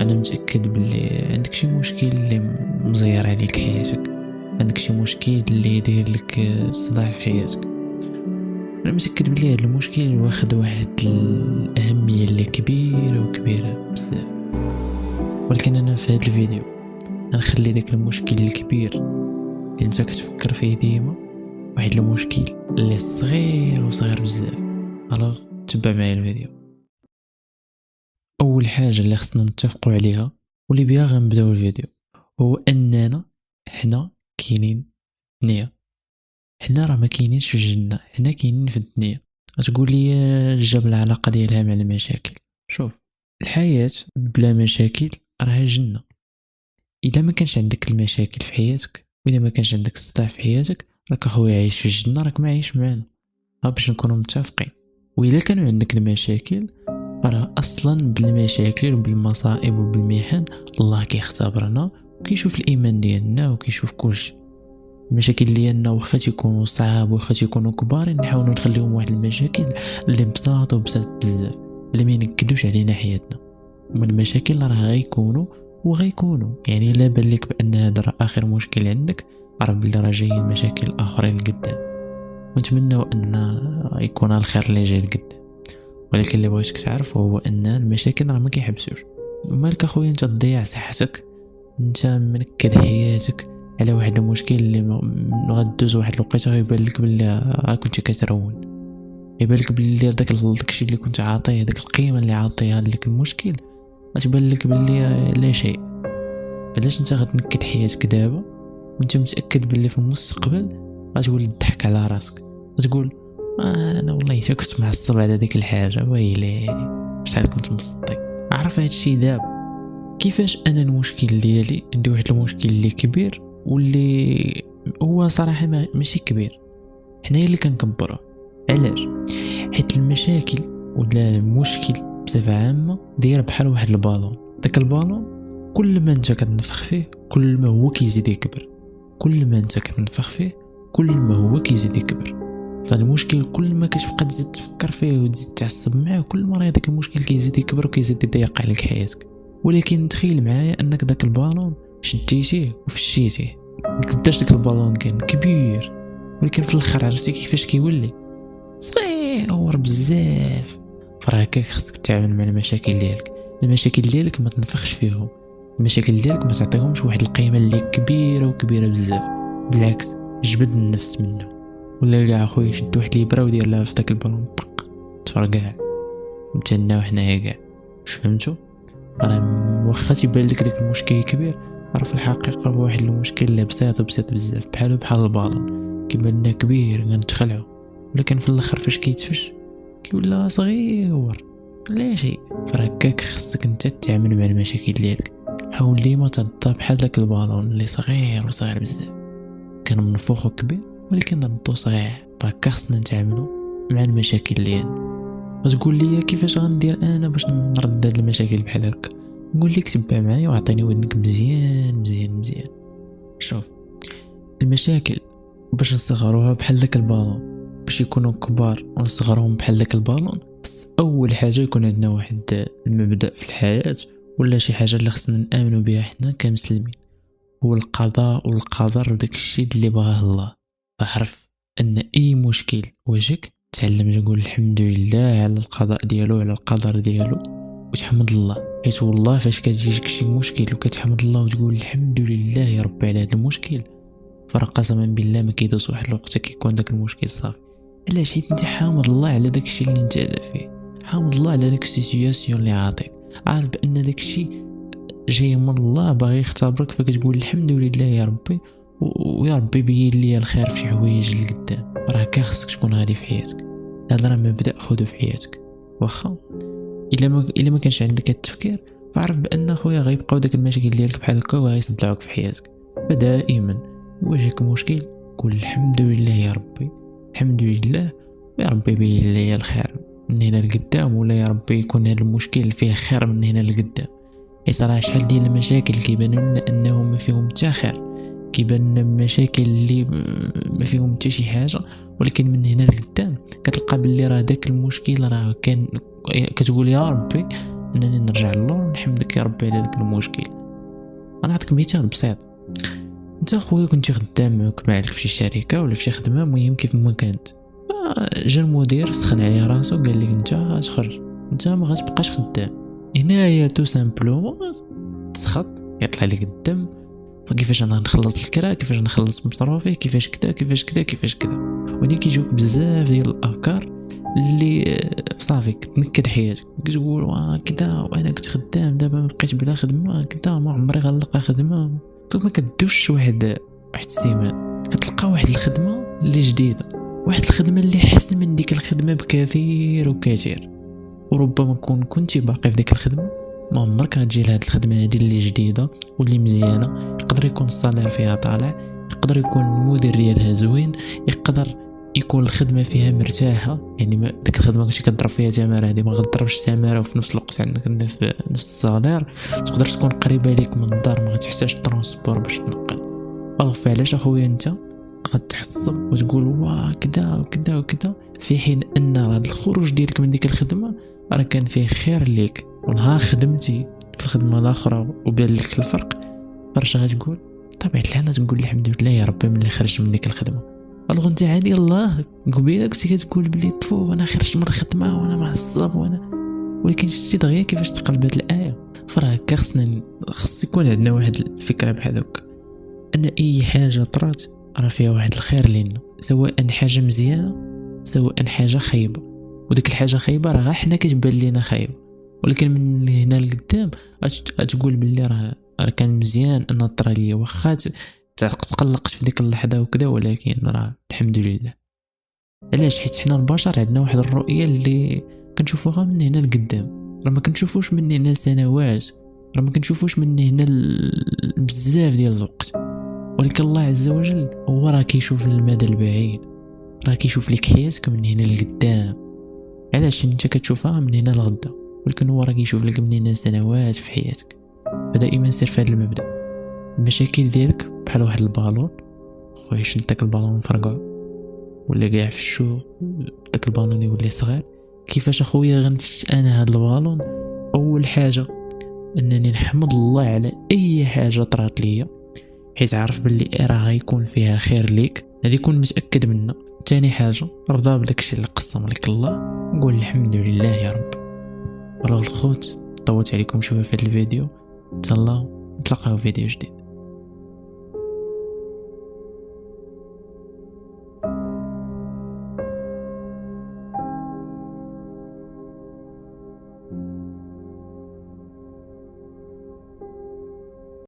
انا متاكد باللي عندك شي مشكل اللي مزير عليك حياتك، عندك شي مشكل اللي يدير لك صداع في حياتك. انا متاكد بلي هذا المشكل واخد واحد الاهميه اللي كبيره بزاف. ولكن انا في هذا الفيديو غنخلي داك المشكل الكبير اللي انت كتفكر فيه ديما واحد المشكل اللي صغير بزاف. الوغ تبع معايا الفيديو. اول حاجه اللي خصنا نتفقوا عليها واللي بها غنبداو الفيديو هو اننا حنا كاينين الدنيا. حنا راه ما كاينينش في الجنه، حنا كاينين في الدنيا. غتقول لي جاب العلاقه ديالها مع المشاكل. شوف، الحياه بلا مشاكل راها جنه. اذا ما كانش عندك المشاكل في حياتك واذا ما كانش عندك الصداع في حياتك راك اخويا عايش في الجنه، راك ما عايش معانا. ها باش نكونوا متفقين. واذا كانوا عندك المشاكل راه اصلا بالمشاكل وبالمصائب وبالمحن الله كيختبرنا وكيشوف الايمان ديالنا وكيشوف كلشي. المشاكل ديالنا واخا تيكونوا صعاب واخا تيكونوا كبار نحاولوا نخليهم واحد المشاكل اللي بساط بزاف اللي ما ينكدوش علينا حياتنا. ومن المشاكل راه غيكونوا يعني لا بالك بان هذا راه اخر مشكل عندك، عرف بلي راه جايين مشاكل اخرين قدام ونتمنوا ان يكون الخير اللي جاي لقدام. ولكن اللي بغيتك تعرف هو ان المشاكل راه ما كيحبسوش. مالك اخويا انت تضيع صحتك، انت منكد حياتك على واحد المشكل اللي غدوز واحد الوقيته غيبان لك بلي كنت كترون، يبان لك بلي داكشي اللي كنت عاطيه، داك القيمه اللي عاطيها لك المشكل غتبان لك بلي لا شيء. علاش انت غتنكد حياتك دابا وانت متاكد بلي في المستقبل غتولي تضحك على راسك وتقول انا والله حتى كنت معصب على ديك الحاجه ويلي شحال كنت مصدي. عرف هذا الشيء دابا كيفاش انا المشكل ديالي عندي واحد المشكل اللي كبير واللي هو صراحه ماشي كبير، حنا اللي كنكبروه. علاش؟ حيت المشاكل ولا المشكل بصفه عامه داير بحال واحد البالون. داك البالون كل ما انت كتنفخ فيه كل ما هو كيزيد يكبر، كل ما انت كتنفخ فيه كل ما هو كيزيد يكبر. فالمشكل كل ما كتبقى تزيد تفكر فيه وتزيد تعصب معاه كل مره داك المشكل كيزيد يكبر وكيزيد يضيق عليك حياتك. ولكن تخيل معايا انك داك البالون شديتيه وفشيتيه، قداش داك البالون كان كبير، ولكن في الاخر عرفتي كيفاش كيولي صغير بزاف. فراك خصك تتعامل مع المشاكل ديالك. المشاكل ديالك ما تنفخش فيهم، المشاكل ديالك ما تعطيهمش واحد القيمه اللي كبيره بزاف، بالعكس جبد النفس منه. ولا كاع اخويا شد واحد الابره ودير لها في داك البالون طق تفرقع متنا وحنايا كاع. واش فهمتوا؟ راه واخا تيبان لك داك المشكل كبير راه في الحقيقه هو واحد المشكل اللي بسيط بزاف بحال البالون كيبان لنا كبير نتخلعوا، ولكن في الاخر فاش كيتفش كيولي صغير لا شيء. فراكاك خصك انت تتعامل مع المشاكل ديالك. حاول ديما ترضى بحال داك البالون اللي صغير بزاف كان منفوخ كبير ولكن ردو صغير. فهكا خصنا نتعاملوا مع المشاكل ديالنا. وتقول لي كيفاش غندير انا باش نرد هاد المشاكل بحال هكا؟ نقول لك تبع معايا وعطيني ودنك مزيان. شوف، المشاكل باش نصغروها بحال داك البالون باش يكونوا كبار ونصغرهم بحال داك البالون، بس اول حاجه يكون عندنا واحد المبدا في الحياه ولا شي حاجه اللي خصنا نامنوا بها حنا كمسلمين، هو القضاء والقدر وداك الشيء اللي بغاه الله. فعرف ان اي مشكل واجهك تعلم تقول الحمد لله على القضاء ديالو على القدر ديالو وتحمد الله. حيت والله فاش كتجيك شي مشكل وكتحمد الله وتقول الحمد لله يا ربي على هذا المشكل، فرق قسما بالله ما كيدوز واحد الوقت كيكون داك المشكل صافي. علاش؟ حيت انت حامد الله على داك الشيء اللي انت فيه، حامد الله على داك السيتوياسيون اللي عاطيك، عارف بان داك الشيء جاي من الله باغي يختبرك، فكتقول الحمد لله يا ربي ويا ربي بين لي الخير في شي حوايج اللي قدام. راه خاصك تكون غادي في حياتك. هذا راه مبدا خذو في حياتك. واخا الا ما كانش عندك التفكير فعرف بان خويا غيبقاو داك المشاكل ديالك بحال هكا وغيصدعوك في حياتك. فدائما يواجهك مشكل قول الحمد لله يا ربي، الحمد لله ويا ربي بين لي الخير من هنا لقدام، ولا يا ربي يكون هذا المشكل فيه خير من هنا لقدام. صراحه شحال ديال المشاكل كيبانوا لنا انهم ما فيهم حتى خير، كيبان لنا مشاكل اللي ما فيهم حتى شي حاجه، ولكن من هنا لقدام كتلقى باللي راه داك المشكل راه كان كتقول يا ربي انني نرجع للور ونحمدك يا ربي على داك المشكل. انا نعطيك مثال بسيط. انت خويا كنتي خدام كما عليك في شي شركه ولا في شي خدمه مهم كيف ما كانت، جا المدير سخن عليه راسو قال لك انت تخرج، انت ما غتبقاش خدام. هنايا تو سامبلومون تسخط يطلع لك الدم فكيفاش انا نخلص الكرا، كيفاش نخلص مصروفي، كيفاش كذا كيفاش كذا كيفاش كذا. ولكن كيجوك بزاف ديال الافكار اللي صافي كتنكد حياتك، كتقول كذا وانا كنت خدام دابا ما بقيت بلا خدمه كذا ما عمري غنلقى خدمه. ثم كدوش واحد السيمان كتلقى واحد الخدمه اللي جديده، واحد الخدمه اللي حسن من ديك الخدمه بكثير وكثير، وربما كنتي باقي في ديك الخدمه ما عمرك غتجي لهاد الخدمه هذه اللي جديده واللي مزيانه. يقدر يكون الصالير فيها طالع، يقدر يكون المدير ديالها زوين، يقدر يكون الخدمه فيها مرتاحه، يعني ديك الخدمه كنتي كضرب فيها تماره هذه ما غتضربش تماره وفي نفس الوقت عندك نفس الصالير. تقدر تكون قريبه ليك من الدار ما غتحتاج ترونسبور باش تنقل. فعلاش اخويا انت غتحصب وتقول وا كذا وكذا وكذا، في حين ان هذا الخروج ديالك من ديك الخدمه راه كان فيه خير ليك، ونهار خدمتي في الخدمه الاخرى وبان لك الفرق برشا غتقول طبيعه الحال تقول الحمد لله يا ربي ملي خرجت من ديك الخدمه. الوغ انت عادي الله قبيله كنتي كتقول بلي طفو انا خرجت من الخدمه وانا معصب ولكن شتي دغيا كيفاش تقلبت الايه. فراه هكا خص يكون عندنا واحد الفكره بحال هكا ان اي حاجه طرات راه فيها واحد الخير لينا، سواء حاجه مزيانه سواء حاجه خايبه. وديك الحاجه خايبه راه غير حنا كتبان لينا خايبه، ولكن من هنا لقدام غتقول بلي راه كان مزيان ان طرا ليا، واخا تقلقت في ديك اللحظه وكذا، ولكن راه الحمد لله. علاش؟ حيت حنا البشر عندنا واحد الرؤيه اللي كنشوفوها من هنا لقدام، راه ما كنشوفوش من هنا سنوات، راه ما كنشوفوش من هنا بزاف ديال الوقت. ولكن الله عز وجل هو راه كيشوف المدى البعيد، راه كيشوف لك حياتك من هنا لقدام. علاش؟ انت كتشوفها من هنا لغدا، ولكن هو راه كيشوف لك من هنا سنوات في حياتك. فدائما سير في هذا المبدا. المشاكل ديالك بحال واحد البالون، خويا شد داك البالون فرقع ولا كاع في الشوق داك البالون يولي صغير. كيفاش اخويا غنفش انا هاد البالون؟ اول حاجه انني نحمد الله على اي حاجه طرات ليا، حيت عارف باللي راه غيكون فيها خير ليك، هذه كون متاكد منها. ثاني حاجه رضا بداكشي اللي قسم لك الله، نقول الحمد لله يا رب. والله الخوت طولت عليكم شويه في هذا الفيديو، تهلاو نتلاقاو في فيديو جديد.